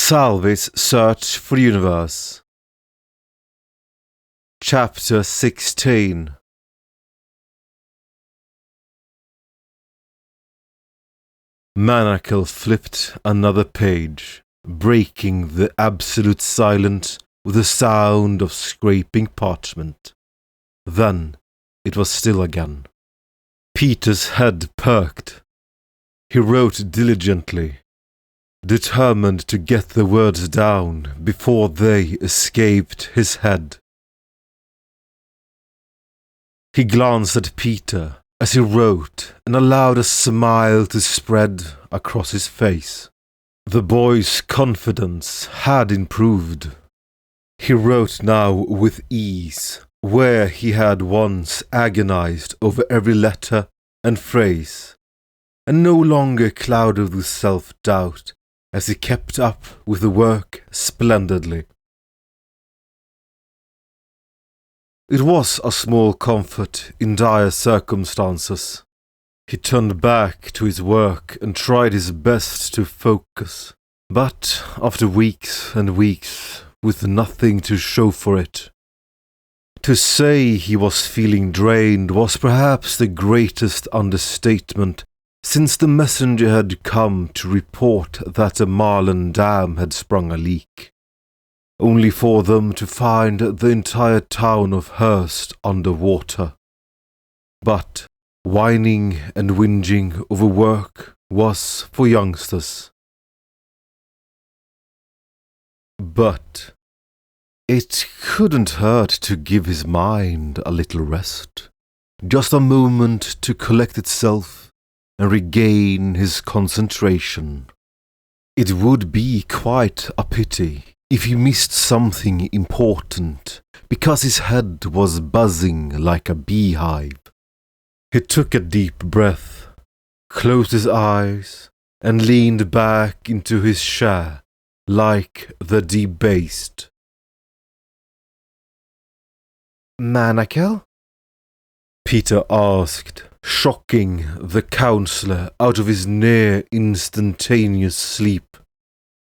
Salvis Search for the Universe. Chapter 16. Manacle flipped another page, breaking the absolute silence with a sound of scraping parchment. Then it was still again. Peter's head perked. He wrote diligently, determined to get the words down before they escaped his head. He glanced at Peter as he wrote and allowed a smile to spread across his face. The boy's confidence had improved. He wrote now with ease, where he had once agonized over every letter and phrase, and no longer clouded with self-doubt as he kept up with the work splendidly. It was a small comfort in dire circumstances. He turned back to his work and tried his best to focus, but after weeks and weeks, with nothing to show for it. To say he was feeling drained was perhaps the greatest understatement, since the messenger had come to report that the Marlin Dam had sprung a leak, only for them to find the entire town of Hurst under water. But whining and whinging over work was for youngsters. But it couldn't hurt to give his mind a little rest, just a moment to collect itself and regain his concentration. It would be quite a pity if he missed something important, because his head was buzzing like a beehive. He took a deep breath, closed his eyes, and leaned back into his chair like the debased. "Manacle?" Peter asked, shocking the counsellor out of his near instantaneous sleep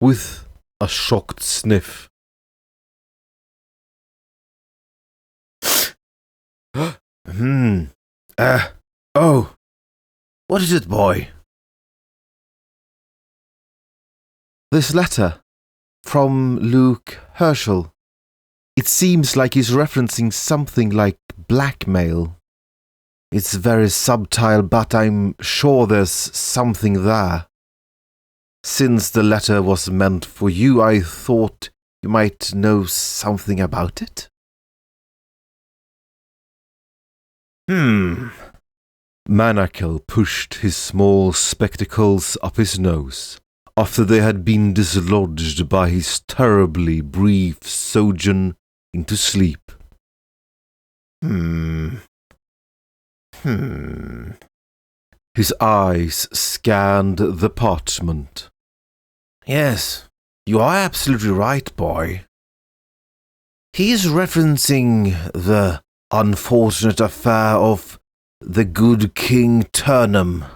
with a shocked sniff. Oh, what is it, boy?" "This letter from Luke Herschel. It seems like he's referencing something like blackmail. It's very subtle, but I'm sure there's something there. Since the letter was meant for you, I thought you might know something about it." Manacle pushed his small spectacles up his nose, after they had been dislodged by his terribly brief sojourn into sleep. His eyes scanned the parchment. "Yes, you are absolutely right, boy. He's referencing the unfortunate affair of the good King Turnham."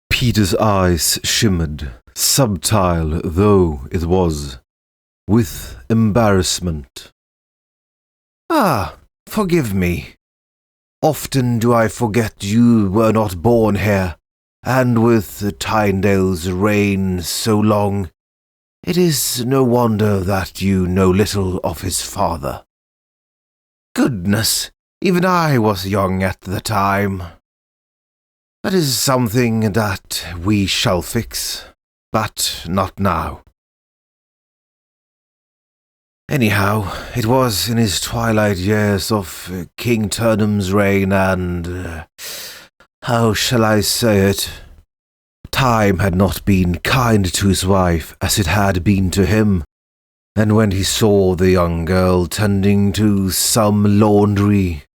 Peter's eyes shimmered, subtle though it was, with embarrassment. Forgive me. Often do I forget you were not born here, and with Tyndale's reign so long, it is no wonder that you know little of his father. Goodness, even I was young at the time. That is something that we shall fix, but not now. Anyhow, it was in his twilight years of King Turnham's reign, and, how shall I say it? Time had not been kind to his wife as it had been to him, and when he saw the young girl tending to some laundry,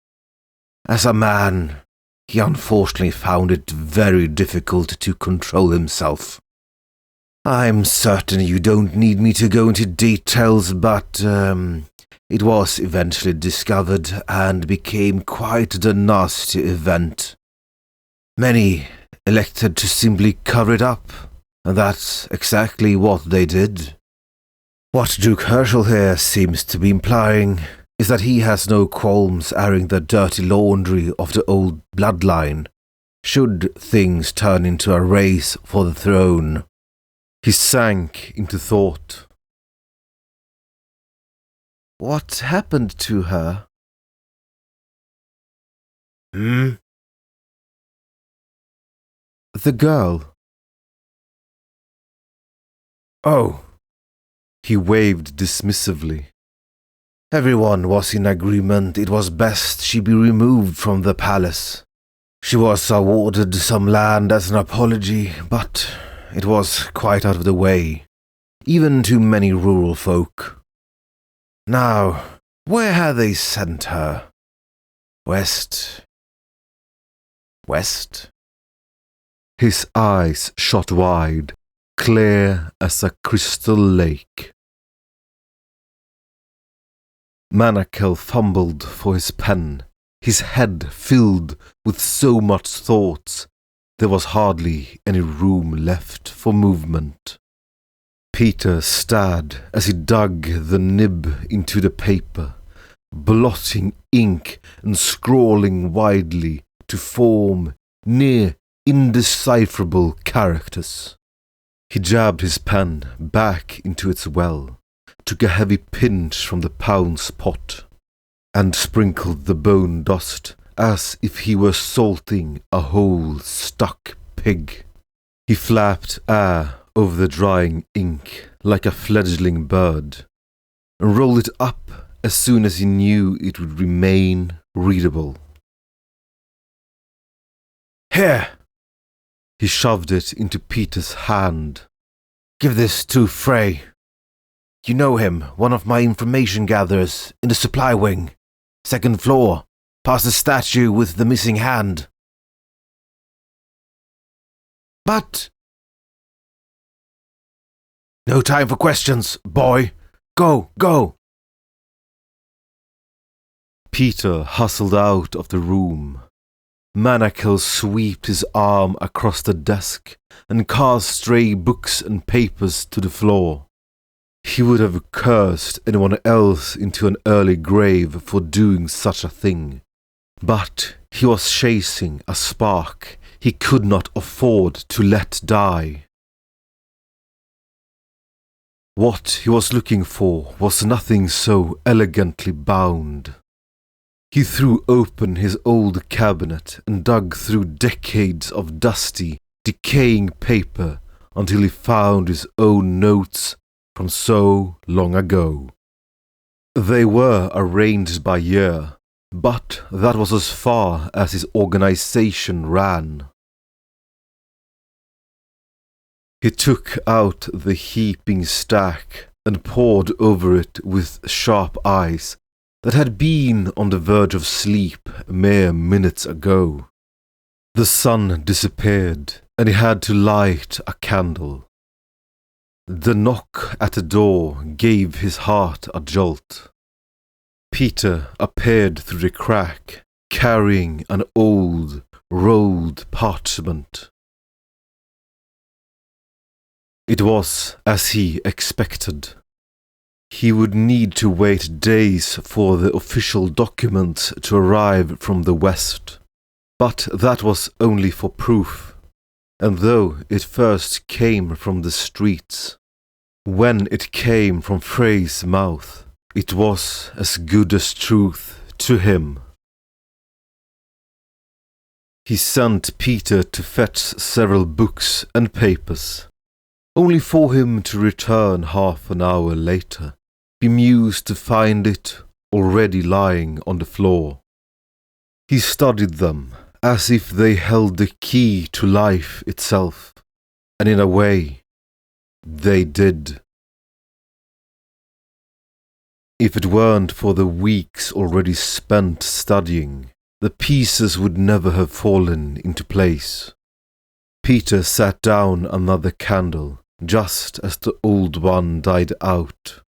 as a man, he unfortunately found it very difficult to control himself. I'm certain you don't need me to go into details, but it was eventually discovered and became quite the nasty event. Many elected to simply cover it up, and that's exactly what they did. What Duke Herschel here seems to be implying is that he has no qualms airing the dirty laundry of the old bloodline, should things turn into a race for the throne. He sank into thought. What happened to her? The girl. Oh. He waved dismissively. Everyone was in agreement it was best she be removed from the palace. She was awarded some land as an apology, but it was quite out of the way, even to many rural folk. Now, where had they sent her? West? His eyes shot wide, clear as a crystal lake. Manakel fumbled for his pen, his head filled with so much thoughts there was hardly any room left for movement. Peter stared as he dug the nib into the paper, blotting ink and scrawling widely to form near indecipherable characters. He jabbed his pen back into its well, took a heavy pinch from the pounce pot, and sprinkled the bone dust as if he were salting a whole stuck pig. He flapped air over the drying ink like a fledgling bird, and rolled it up as soon as he knew it would remain readable. Here! He shoved it into Peter's hand. Give this to Frey. You know him, one of my information gatherers in the supply wing. 2nd floor, past the statue with the missing hand. But... No time for questions, boy. Go, go! Peter hustled out of the room. Manakel swept his arm across the desk and cast stray books and papers to the floor. He would have cursed anyone else into an early grave for doing such a thing, but he was chasing a spark he could not afford to let die. What he was looking for was nothing so elegantly bound. He threw open his old cabinet and dug through decades of dusty, decaying paper until he found his own notes from so long ago. They were arranged by year, but that was as far as his organization ran. He took out the heaping stack and pored over it with sharp eyes that had been on the verge of sleep mere minutes ago. The sun disappeared, and he had to light a candle. The knock at the door gave his heart a jolt. Peter appeared through the crack, carrying an old, rolled parchment. It was as he expected. He would need to wait days for the official documents to arrive from the West, but that was only for proof, and though it first came from the streets, when it came from Frey's mouth, it was as good as truth to him. He sent Peter to fetch several books and papers, only for him to return half an hour later, bemused to find it already lying on the floor. He studied them as if they held the key to life itself, and in a way, they did. If it weren't for the weeks already spent studying, the pieces would never have fallen into place. Peter sat down another candle, just as the old one died out.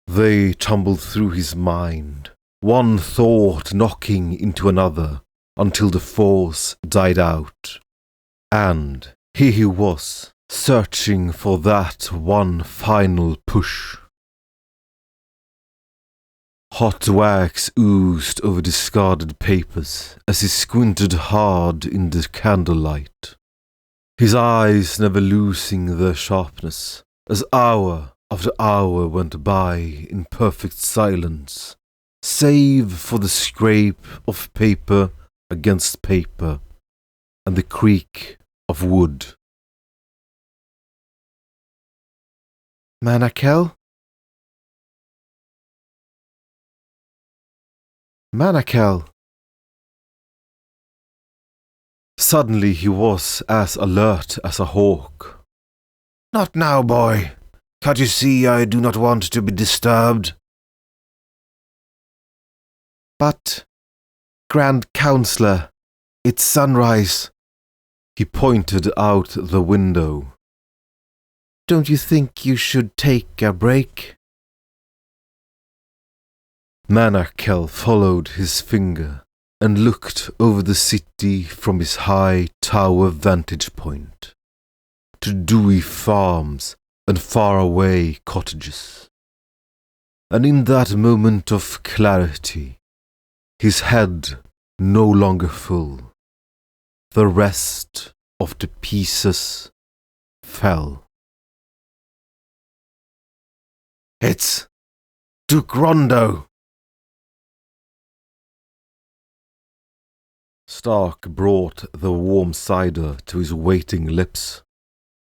They tumbled through his mind, one thought knocking into another, until the force died out. And here he was, searching for that one final push. Hot wax oozed over discarded papers as he squinted hard in the candlelight, his eyes never losing their sharpness as hour after hour went by in perfect silence, save for the scrape of paper against paper and the creak of wood. Manakel? Manakel. Suddenly he was as alert as a hawk. Not now, boy. Can't you see I do not want to be disturbed? But, Grand Counsellor, it's sunrise. He pointed out the window. Don't you think you should take a break? Manakel followed his finger and looked over the city from his high tower vantage point to dewy farms and faraway cottages. And in that moment of clarity, his head no longer full, the rest of the pieces fell. It's Duke Rondo! Stark brought the warm cider to his waiting lips.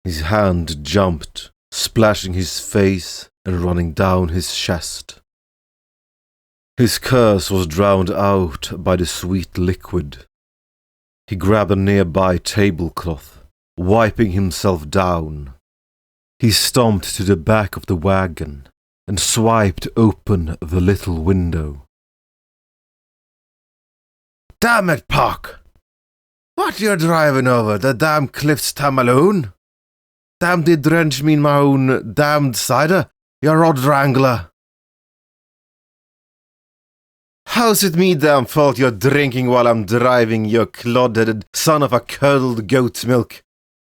His hand jumped, splashing his face and running down his chest. His curse was drowned out by the sweet liquid. He grabbed a nearby tablecloth, wiping himself down. He stomped to the back of the wagon and swiped open the little window. Damn it, Puck! What you're driving over, the damn cliffs Tamaloon? Damn did drench me in my own damned cider, you rod wrangler. How's it me damn fault you're drinking while I'm driving, you clod-headed son of a curdled goat's milk?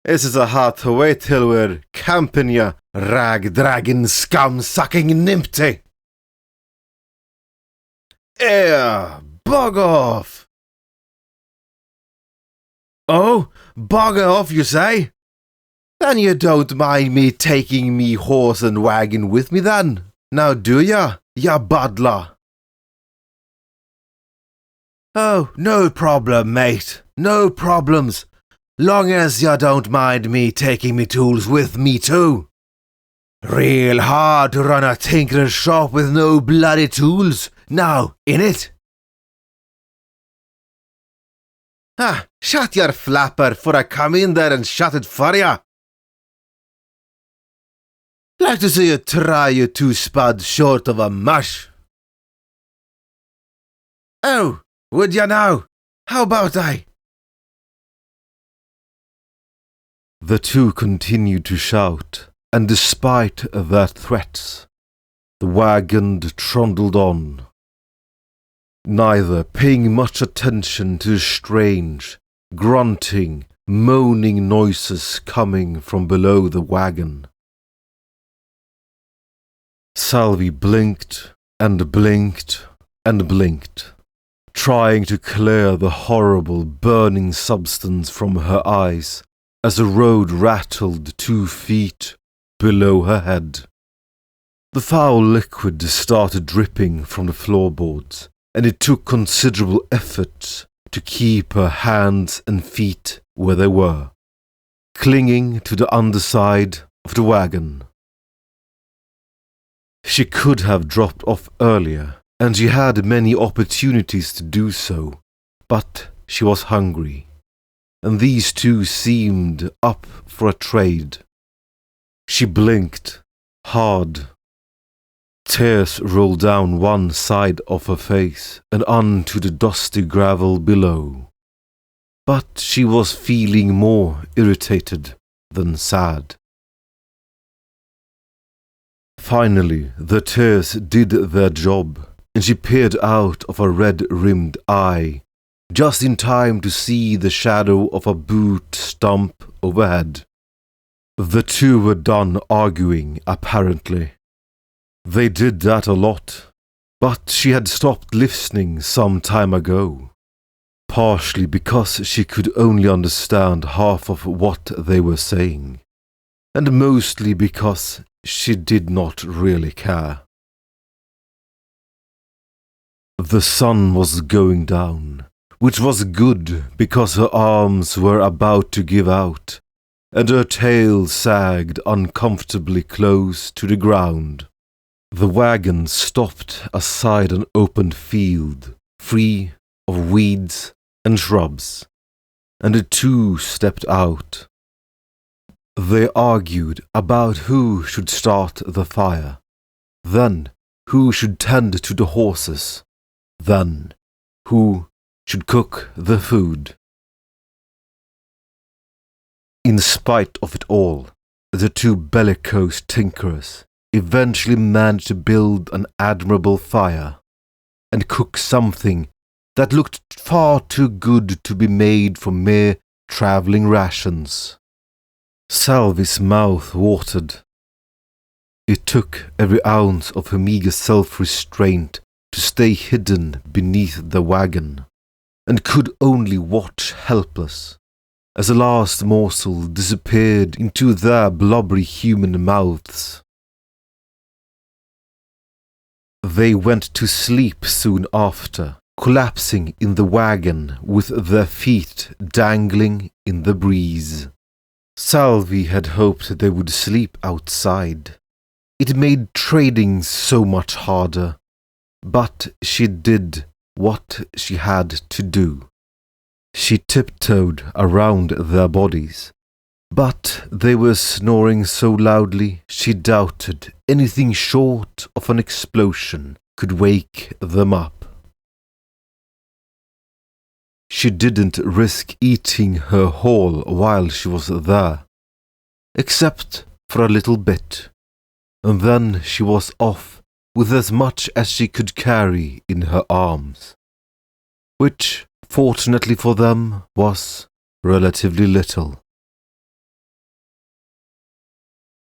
This is a hot wait till we're camping, you rag-dragging, scum-sucking nimpty. Bug off! Oh, bugger off, you say? Then you don't mind me taking me horse and wagon with me then, now do ya, ya buddler? Oh, no problem, mate, no problems, long as ya don't mind me taking me tools with me too. Real hard to run a tinker's shop with no bloody tools, now, innit? Ah, shut your flapper, for I come in there and shut it for ya. Like to see you try, you two spuds short of a mush. Oh, would ya now? How about I? The two continued to shout, and despite their threats, the wagon trundled on, neither paying much attention to the strange, grunting, moaning noises coming from below the wagon. Salvi blinked and blinked and blinked, trying to clear the horrible burning substance from her eyes as the road rattled 2 feet below her head. The foul liquid started dripping from the floorboards, and it took considerable effort to keep her hands and feet where they were, clinging to the underside of the wagon. She could have dropped off earlier, and she had many opportunities to do so, but she was hungry, and these two seemed up for a trade. She blinked hard. Tears rolled down one side of her face and onto the dusty gravel below. But she was feeling more irritated than sad. Finally, the tears did their job, and she peered out of a red-rimmed eye, just in time to see the shadow of a boot stump overhead. The two were done arguing, apparently. They did that a lot, but she had stopped listening some time ago, partially because she could only understand half of what they were saying, and mostly because she did not really care. The sun was going down, which was good because her arms were about to give out, and her tail sagged uncomfortably close to the ground. The wagon stopped aside an open field, free of weeds and shrubs, and the two stepped out. They argued about who should start the fire, then who should tend to the horses, then who should cook the food. In spite of it all, the two bellicose tinkerers eventually managed to build an admirable fire and cook something that looked far too good to be made from mere travelling rations. Salvi's mouth watered. It took every ounce of her meagre self-restraint to stay hidden beneath the wagon, and could only watch helpless as the last morsel disappeared into their blubbery human mouths. They went to sleep soon after, collapsing in the wagon with their feet dangling in the breeze. Salvi had hoped they would sleep outside. It made trading so much harder, but she did what she had to do. She tiptoed around their bodies, but they were snoring so loudly she doubted anything short of an explosion could wake them up. She didn't risk eating her haul while she was there, except for a little bit, and then she was off with as much as she could carry in her arms, which, fortunately for them, was relatively little.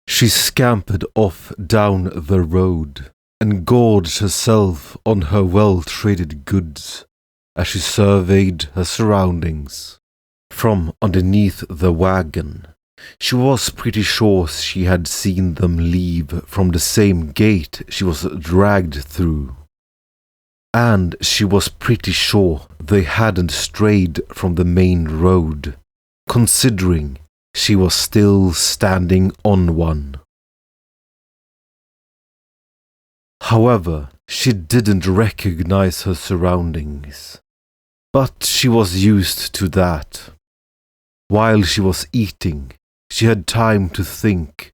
She scampered off down the road and gorged herself on her well-traded goods as she surveyed her surroundings. From underneath the wagon, she was pretty sure she had seen them leave from the same gate she was dragged through. And she was pretty sure they hadn't strayed from the main road, considering she was still standing on one. However, she didn't recognize her surroundings, but she was used to that. While she was eating, she had time to think,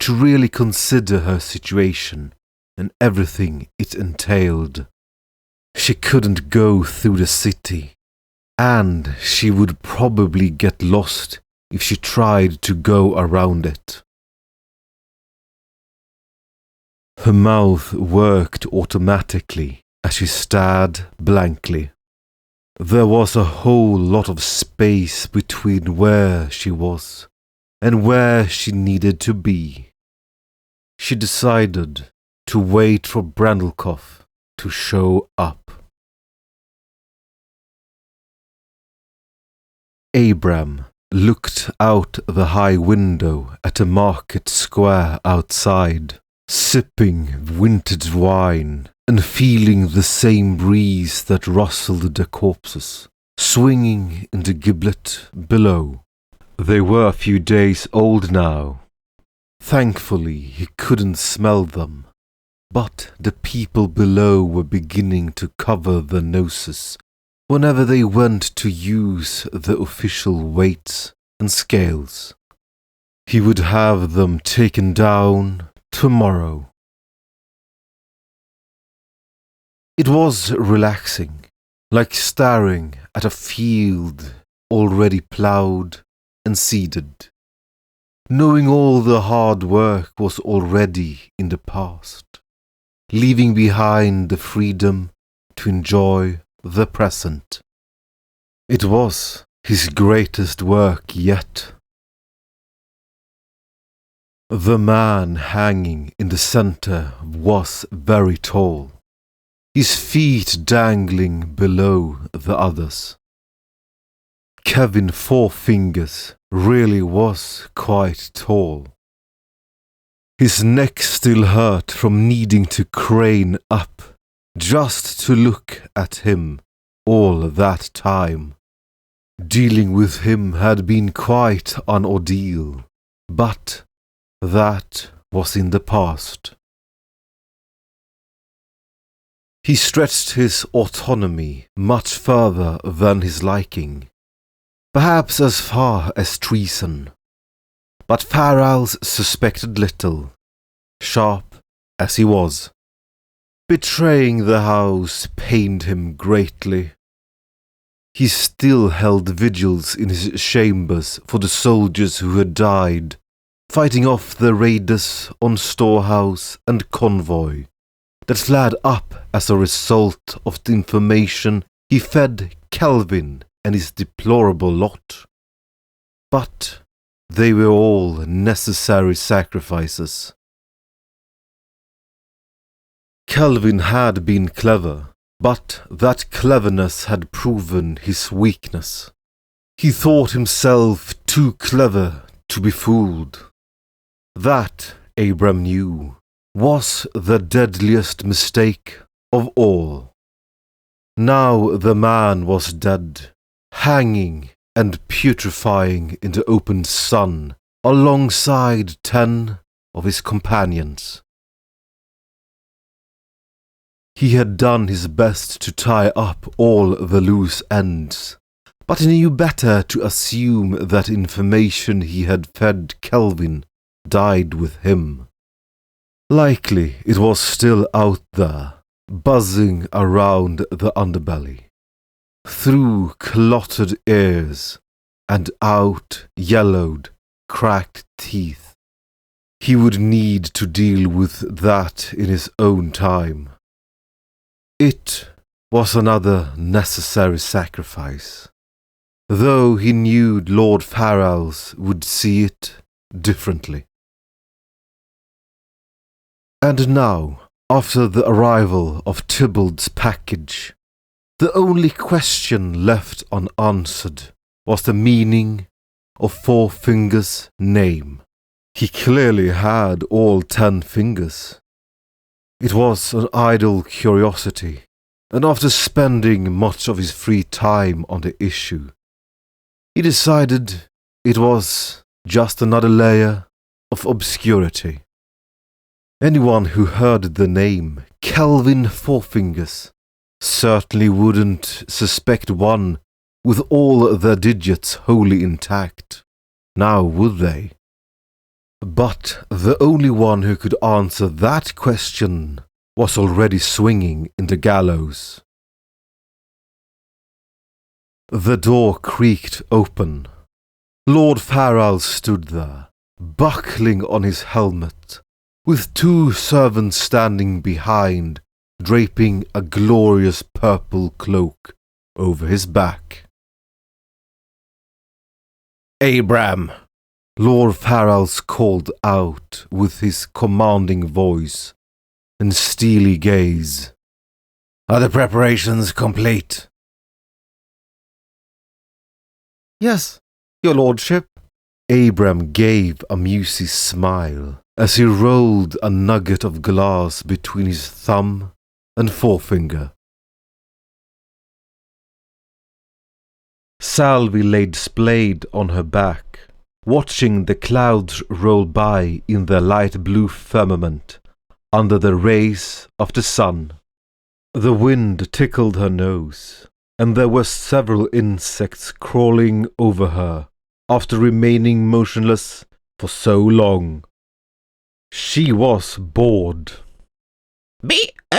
to really consider her situation and everything it entailed. She couldn't go through the city, and she would probably get lost if she tried to go around it. Her mouth worked automatically as she stared blankly. There was a whole lot of space between where she was and where she needed to be. She decided to wait for Brandelcuff to show up. Abram looked out the high window at the market square outside, sipping vintage wine and feeling the same breeze that rustled the corpses, swinging in the giblet below. They were a few days old now. Thankfully, he couldn't smell them, but the people below were beginning to cover their noses whenever they went to use the official weights and scales. He would have them taken down tomorrow. It was relaxing, like staring at a field already ploughed and seeded, knowing all the hard work was already in the past, leaving behind the freedom to enjoy the present. It was his greatest work yet. The man hanging in the centre was very tall, his feet dangling below the others. Kevin Four Fingers really was quite tall. His neck still hurt from needing to crane up just to look at him all that time. Dealing with him had been quite an ordeal, but that was in the past. He stretched his autonomy much further than his liking, perhaps as far as treason. But Farrells suspected little, sharp as he was. Betraying the house pained him greatly. He still held vigils in his chambers for the soldiers who had died, fighting off the raiders on storehouse and convoy that fled up as a result of the information he fed Kelvin and his deplorable lot. But they were all necessary sacrifices. Kelvin had been clever, but that cleverness had proven his weakness. He thought himself too clever to be fooled. That, Abram knew, was the deadliest mistake of all. Now the man was dead, hanging and putrefying in the open sun alongside 10 of his companions. He had done his best to tie up all the loose ends, but he knew better to assume that information he had fed Kelvin died with him. Likely it was still out there, buzzing around the underbelly, through clotted ears and out yellowed, cracked teeth. He would need to deal with that in his own time. It was another necessary sacrifice, though he knew Lord Farrells would see it differently. And now, after the arrival of Tybalt's package, the only question left unanswered was the meaning of Four Fingers' name. He clearly had all 10 fingers. It was an idle curiosity, and after spending much of his free time on the issue, he decided it was just another layer of obscurity. Anyone who heard the name Kelvin Four Fingers certainly wouldn't suspect one with all their digits wholly intact, now would they? But the only one who could answer that question was already swinging in the gallows. The door creaked open. Lord Farrells stood there, buckling on his helmet, with 2 servants standing behind, draping a glorious purple cloak over his back. "Abram!" Lord Farrells called out with his commanding voice and steely gaze. "Are the preparations complete?" "Yes, your lordship." Abram gave a musy smile as he rolled a nugget of glass between his thumb and forefinger. Salvi laid splayed on her back, watching the clouds roll by in the light blue firmament under the rays of the sun. The wind tickled her nose, and there were several insects crawling over her after remaining motionless for so long. She was bored. B-O-R-E-D.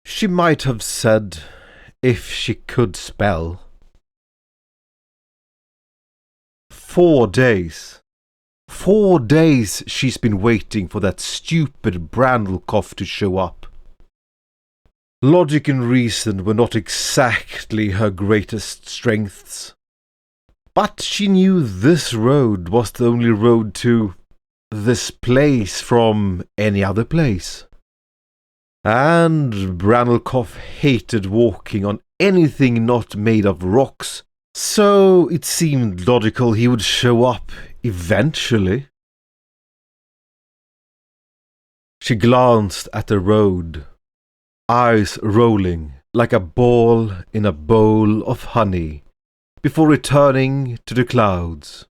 She might have said, if she could spell. 4 days. 4 days she's been waiting for that stupid Brandelcuff to show up. Logic and reason were not exactly her greatest strengths. But she knew this road was the only road to this place from any other place. And Brandelcuff hated walking on anything not made of rocks, so it seemed logical he would show up eventually. She glanced at the road, eyes rolling like a ball in a bowl of honey, before returning to the clouds.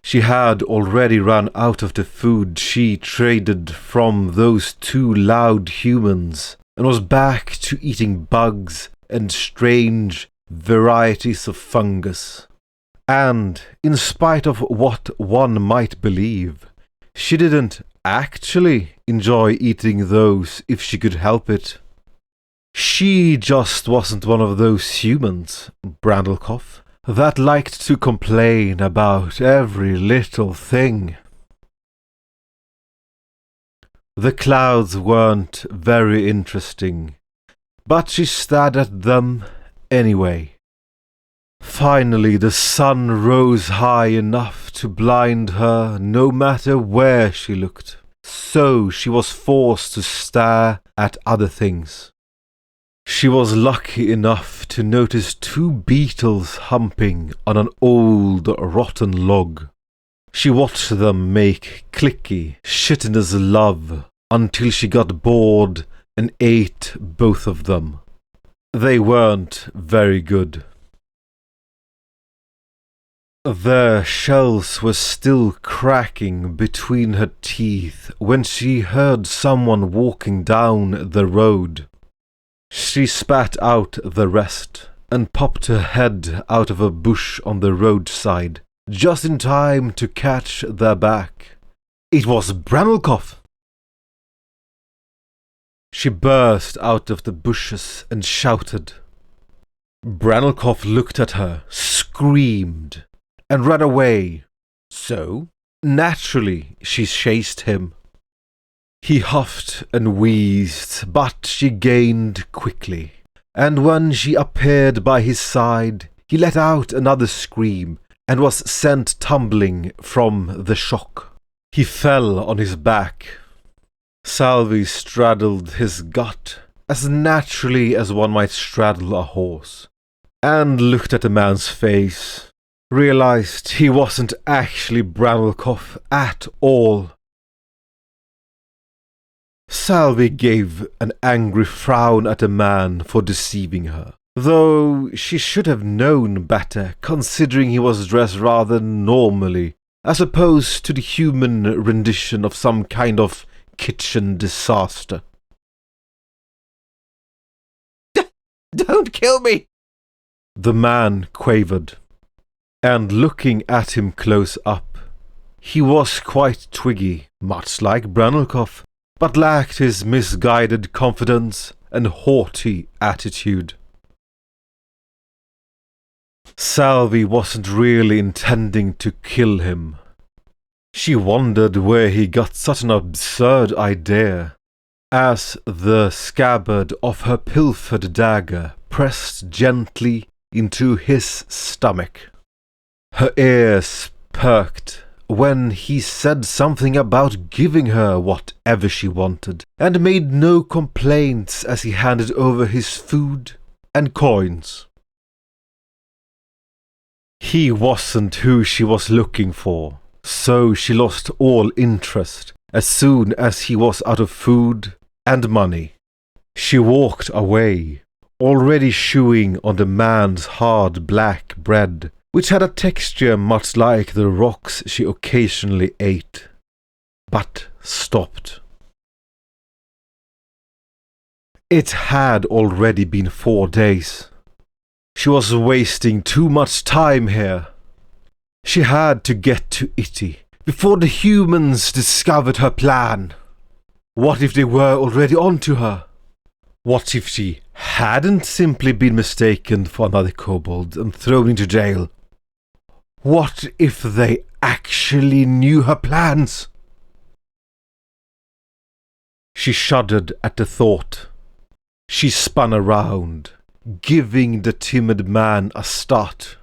She had already run out of the food she traded from those two loud humans, and was back to eating bugs and strange varieties of fungus. And, in spite of what one might believe, she didn't actually enjoy eating those if she could help it. She just wasn't one of those humans, Brandelcuff, that liked to complain about every little thing. The clouds weren't very interesting, but she stared at them anyway. Finally, the sun rose high enough to blind her no matter where she looked, so she was forced to stare at other things. She was lucky enough to notice two beetles humping on an old, rotten log. She watched them make clicky, chitinous love until she got bored and ate both of them. They weren't very good. Their shells were still cracking between her teeth when she heard someone walking down the road. She spat out the rest and popped her head out of a bush on the roadside, just in time to catch their back. It was Brandelcuff! She burst out of the bushes and shouted. Brandelcuff looked at her, screamed, and ran away. So, naturally, she chased him. He huffed and wheezed, but she gained quickly, and when she appeared by his side, he let out another scream and was sent tumbling from the shock. He fell on his back. Salvi straddled his gut as naturally as one might straddle a horse, and looked at the man's face, realized he wasn't actually Brandelcuff at all. Salvi gave an angry frown at the man for deceiving her, though she should have known better considering he was dressed rather normally, as opposed to the human rendition of some kind of kitchen disaster. "Don't kill me!" the man quavered, and looking at him close up, he was quite twiggy, much like Brandelcuff, but lacked his misguided confidence and haughty attitude. Salvi wasn't really intending to kill him. She wondered where he got such an absurd idea, as the scabbard of her pilfered dagger pressed gently into his stomach. Her ears perked when he said something about giving her whatever she wanted, and made no complaints as he handed over his food and coins. He wasn't who she was looking for, so she lost all interest as soon as he was out of food and money. She walked away, already chewing on the man's hard black bread, which had a texture much like the rocks she occasionally ate, but stopped. It had already been 4 days. She was wasting too much time here. She had to get to Itty before the humans discovered her plan. What if they were already onto her? What if she hadn't simply been mistaken for another kobold and thrown into jail? What if they actually knew her plans? She shuddered at the thought. She spun around, giving the timid man a start,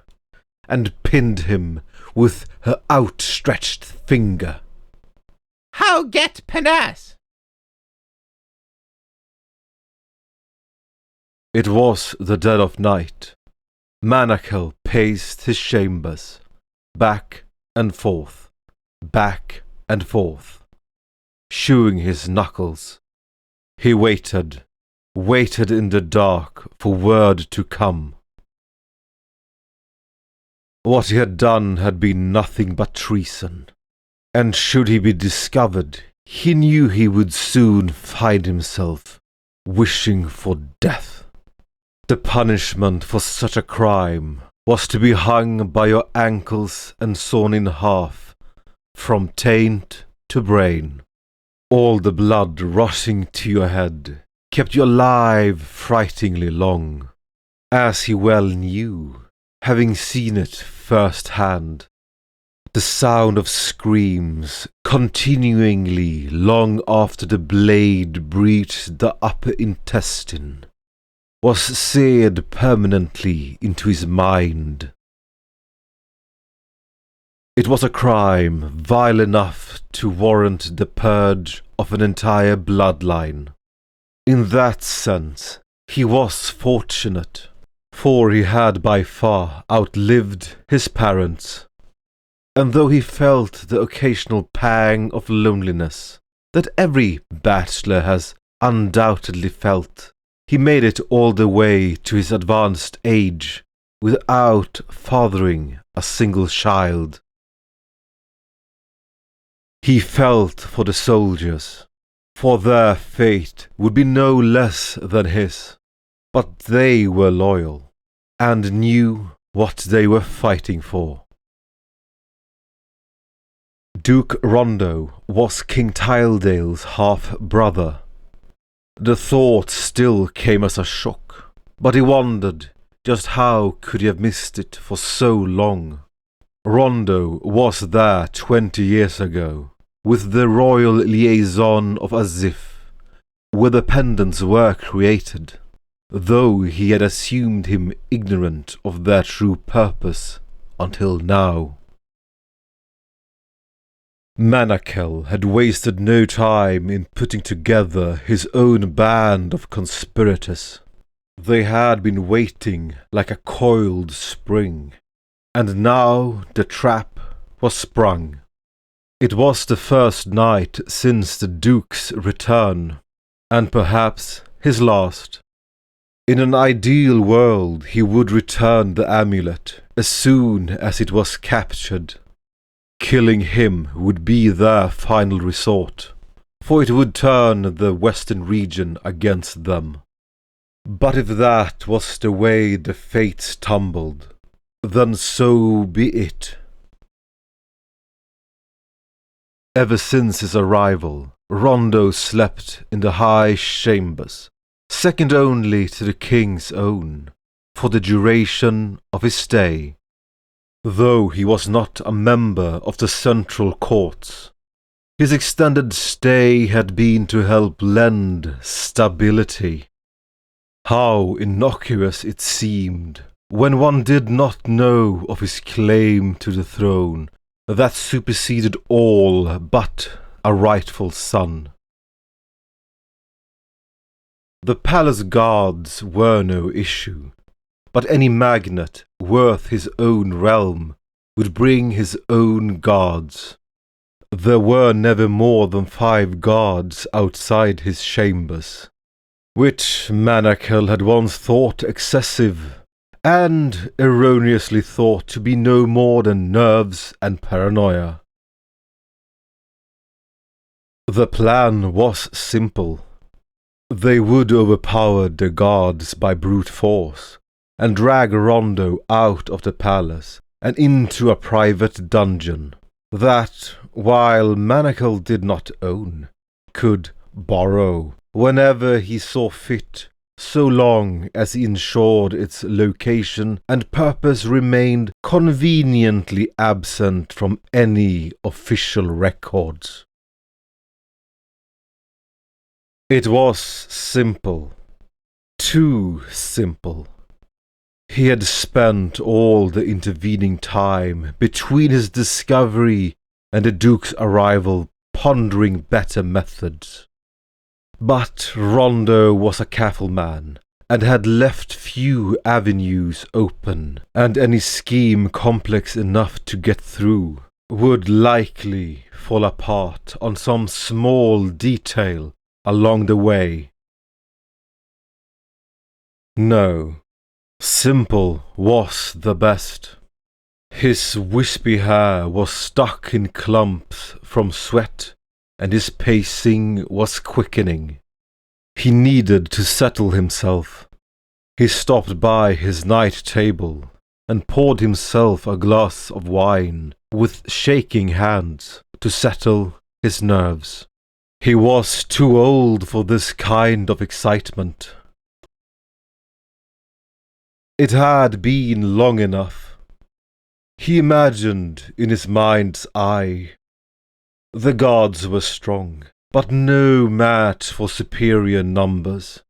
and pinned him with her outstretched finger. "How get Penas?" It was the dead of night. Manakel paced his chambers, back and forth, chewing his knuckles. He waited in the dark for word to come. What he had done had been nothing but treason, and should he be discovered, he knew he would soon find himself wishing for death. The punishment for such a crime was to be hung by your ankles and sawn in half, from taint to brain. All the blood rushing to your head kept you alive frighteningly long, as he well knew, having seen it first hand. The sound of screams continuingly long after the blade breached the upper intestine was seared permanently into his mind. It was a crime vile enough to warrant the purge of an entire bloodline. In that sense, he was fortunate, for he had by far outlived his parents. And though he felt the occasional pang of loneliness that every bachelor has undoubtedly felt, he made it all the way to his advanced age without fathering a single child. He felt for the soldiers, for their fate would be no less than his, but they were loyal and knew what they were fighting for. Duke Rondo was King Tyledale's half-brother. The thought still came as a shock, but he wondered just how could he have missed it for so long. Rondo was there 20 years ago, with the royal liaison of Azif, where the pendants were created, though he had assumed him ignorant of their true purpose until now. Manakel had wasted no time in putting together his own band of conspirators. They had been waiting like a coiled spring, and now the trap was sprung. It was the first night since the Duke's return, and perhaps his last. In an ideal world he would return the amulet as soon as it was captured. Killing him would be their final resort, for it would turn the western region against them. But if that was the way the fates tumbled, then so be it. Ever since his arrival, Rondo slept in the high chambers, second only to the king's own, for the duration of his stay. Though he was not a member of the central courts, his extended stay had been to help lend stability. How innocuous it seemed, when one did not know of his claim to the throne that superseded all but a rightful son. The palace guards were no issue, but any magnate worth his own realm would bring his own guards. There were never more than 5 guards outside his chambers, which Manakel had once thought excessive, and erroneously thought to be no more than nerves and paranoia. The plan was simple. They would overpower the guards by brute force, and drag Rondo out of the palace and into a private dungeon that, while Manakel did not own, could borrow whenever he saw fit, so long as he ensured its location and purpose remained conveniently absent from any official records. It was simple. Too simple. He had spent all the intervening time between his discovery and the Duke's arrival pondering better methods. But Rondo was a careful man, and had left few avenues open, and any scheme complex enough to get through would likely fall apart on some small detail along the way. No, simple was the best. His wispy hair was stuck in clumps from sweat, and his pacing was quickening. He needed to settle himself. He stopped by his night table and poured himself a glass of wine with shaking hands to settle his nerves. He was too old for this kind of excitement. It had been long enough. He imagined in his mind's eye. The gods were strong, but no match for superior numbers.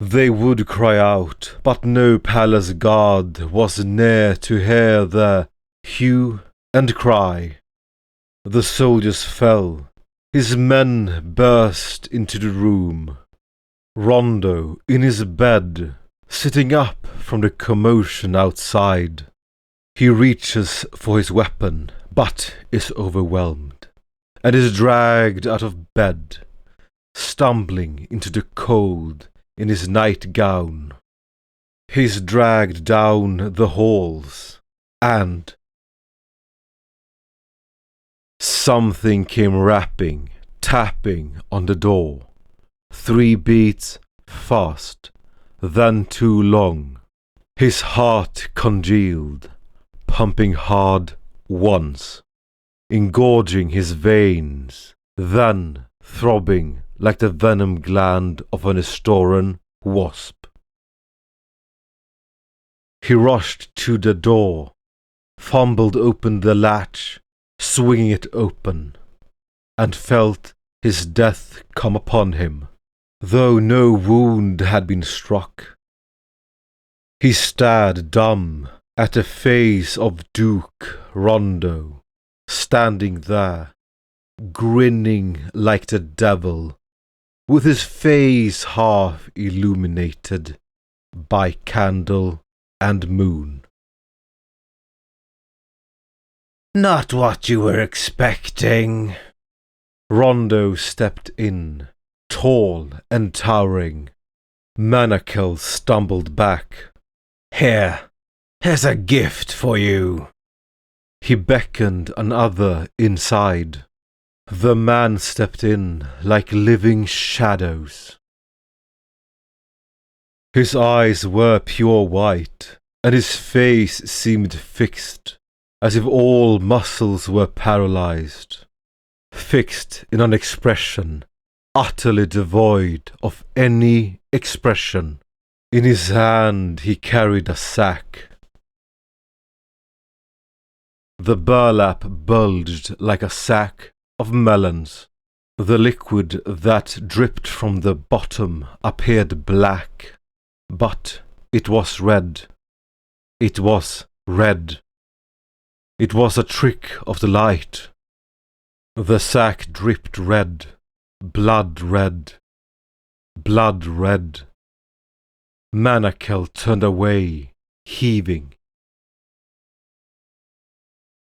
They would cry out, but no palace guard was near to hear their hue and cry. The soldiers fell. His men burst into the room. Rondo in his bed, sitting up from the commotion outside. He reaches for his weapon, but is overwhelmed, and is dragged out of bed, stumbling into the cold in his nightgown. He is dragged down the halls, and something came rapping, tapping on the door. 3 beats fast, then 2 long. His heart congealed, pumping hard once, engorging his veins, then throbbing like the venom gland of an Estoran wasp. He rushed to the door, fumbled open the latch, swinging it open, and felt his death come upon him, though no wound had been struck. He stared dumb at the face of Duke Rondo, standing there, grinning like the devil, with his face half illuminated by candle and moon. Not what you were expecting. Rondo stepped in, tall and towering. Manakel stumbled back. Here's a gift for you. He beckoned another inside. The man stepped in like living shadows. His eyes were pure white, and his face seemed fixed, as if all muscles were paralyzed, fixed in an expression utterly devoid of any expression. In his hand he carried a sack. The burlap bulged like a sack of melons. The liquid that dripped from the bottom appeared black, but it was red. It was red. It was a trick of the light. The sack dripped red, blood red, blood red. Manakel turned away, heaving.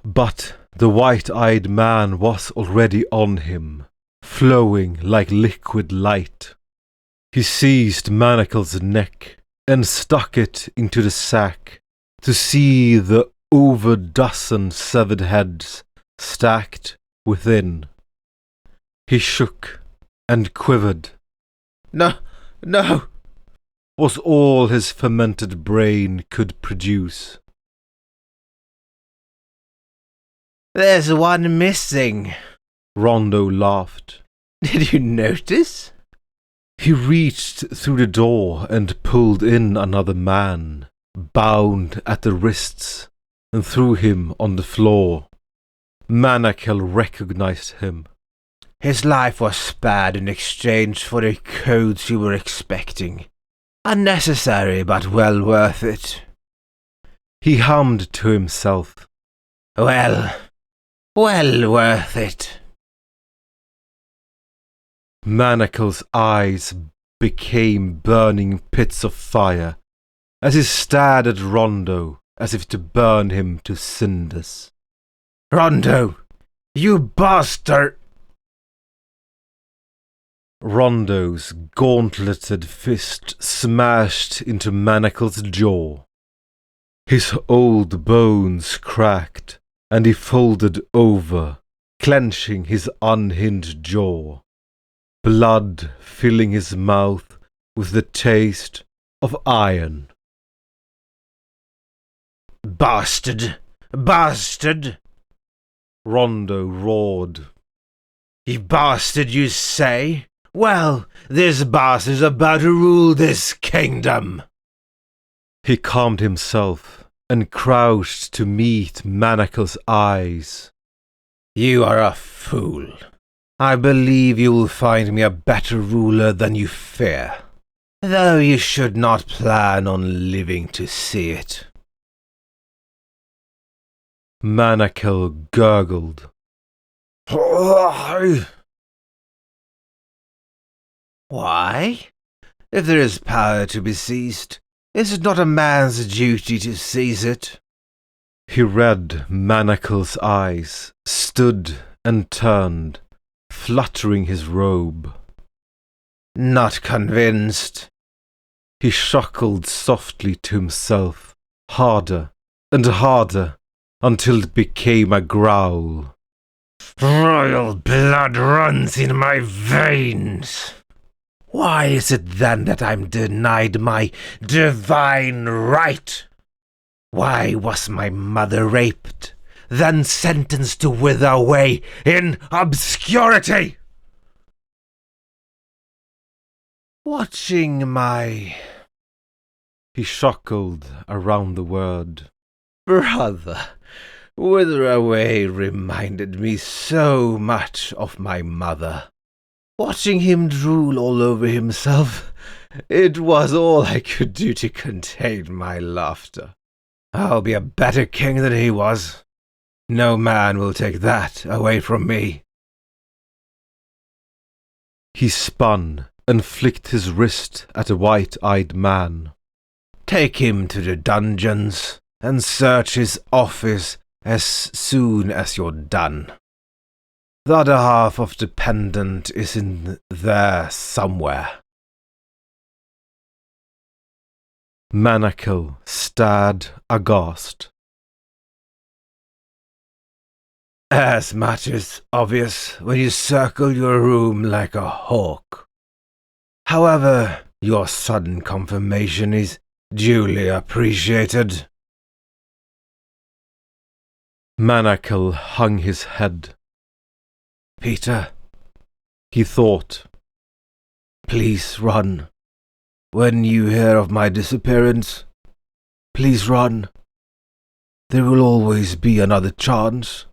But the white-eyed man was already on him, flowing like liquid light. He seized Manakel's neck and stuck it into the sack to see the over dozen severed heads stacked within. He shook and quivered. No, was all his fermented brain could produce. There's one missing. Rondo laughed. Did you notice? He reached through the door and pulled in another man, bound at the wrists, and threw him on the floor. Manakel recognized him. His life was spared in exchange for the codes you were expecting. Unnecessary, but well worth it. He hummed to himself. Well worth it. Manacle's eyes became burning pits of fire as he stared at Rondo as if to burn him to cinders. Rondo, you bastard! Rondo's gauntleted fist smashed into Manacle's jaw. His old bones cracked, and he folded over, clenching his unhinged jaw, blood filling his mouth with the taste of iron. Bastard! Bastard! Rondo roared. You bastard, you say? Well, this bastard's about to rule this kingdom. He calmed himself and crouched to meet Manacle's eyes. You are a fool. I believe you will find me a better ruler than you fear, though you should not plan on living to see it. Manacle gurgled. Why? If there is power to be seized, is it not a man's duty to seize it? He read Manacle's eyes, stood and turned, fluttering his robe. Not convinced. He chuckled softly to himself, harder and harder, until it became a growl. Royal blood runs in my veins. Why is it then that I'm denied my divine right? Why was my mother raped, then sentenced to wither away in obscurity? Watching my... He chuckled around the word. Brother, wither away reminded me so much of my mother. Watching him drool all over himself, it was all I could do to contain my laughter. I'll be a better king than he was. No man will take that away from me. He spun and flicked his wrist at a white-eyed man. Take him to the dungeons and search his office as soon as you're done. The other half of the pendant is in there somewhere. Manacle stared aghast. As much is obvious when you circle your room like a hawk. However, your sudden confirmation is duly appreciated. Manacle hung his head. Peter, He thought. please run. When you hear of my disappearance, please run. There will always be another chance.